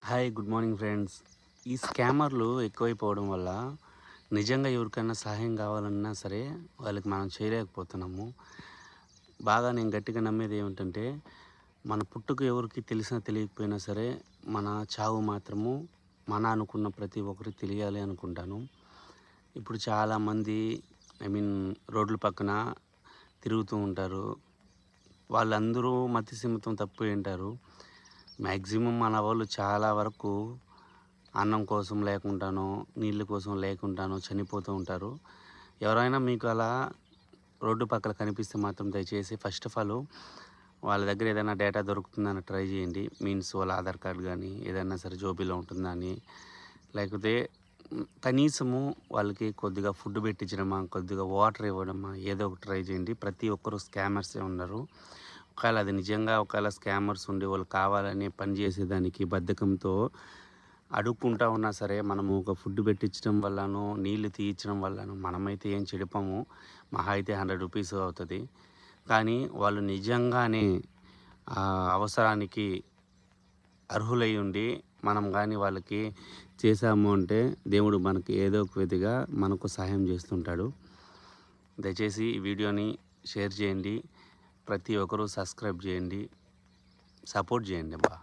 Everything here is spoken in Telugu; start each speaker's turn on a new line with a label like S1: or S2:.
S1: Hi good morning friends. ఈ స్కామర్లు ఎక్కువైపోవడం వల్ల నిజంగా ఎవరికైనా సహాయం కావాలన్నా సరే వాళ్ళకి మనం చేయలేకపోతున్నాము. బాగా నేను గట్టిగా నమ్మేది ఏమిటంటే మన పుట్టుక ఎవరికి తెలిసినా తెలియకపోయినా సరే మన చావు మాత్రము మన అనుకున్న ప్రతి ఒక్కరికి తెలియాలి అనుకుంటాను. ఇప్పుడు చాలామంది రోడ్ల పక్కన తిరుగుతూ ఉంటారు. వాళ్ళందరూ మతిస్థిమితం తప్పిపోయి ఉంటారు. మ్యాక్సిమం మన వాళ్ళు చాలా వరకు అన్నం కోసం లేకుండానో, నీళ్ళ కోసం లేకుండానో చనిపోతూ ఉంటారు. ఎవరైనా మీకు అలా రోడ్డు పక్కల కనిపిస్తే మాత్రం దయచేసి ఫస్ట్ ఆఫ్ ఆల్ వాళ్ళ దగ్గర ఏదైనా డేటా దొరుకుతుందని ట్రై చేయండి. మీన్స్ వాళ్ళ ఆధార్ కార్డ్ కానీ ఏదైనా సరే జోబీలో ఉంటుందా అని. లేకపోతే కనీసము వాళ్ళకి కొద్దిగా ఫుడ్ పెట్టించడమా, కొద్దిగా వాటర్ ఇవ్వడమా ఏదో ఒకటి ట్రై చేయండి. ప్రతి ఒక్కరు స్కామర్సే ఉన్నారు. ఒకవేళ అది నిజంగా స్కామర్స్ ఉండి వాళ్ళు కావాలని పని చేసేదానికి బద్ధకంతో అడుక్కుంటా ఉన్నా సరే మనము ఒక ఫుడ్ పెట్టించడం వల్లనో నీళ్లు తీయించడం వల్లనో మనమైతే ఏం చెడిపోము. మహా అయితే 100 రూపీస్ అవుతుంది. కానీ వాళ్ళు నిజంగానే ఆ అవసరానికి అర్హులై ఉండి మనం కానీ వాళ్ళకి చేసాము అంటే దేవుడు మనకి ఏదో ఒక విధిగా మనకు సహాయం చేస్తుంటాడు. దయచేసి ఈ వీడియోని షేర్ చేయండి. ప్రతి ఒక్కరూ సబ్స్క్రైబ్ చేయండి, సపోర్ట్ చేయండి అబ్బా.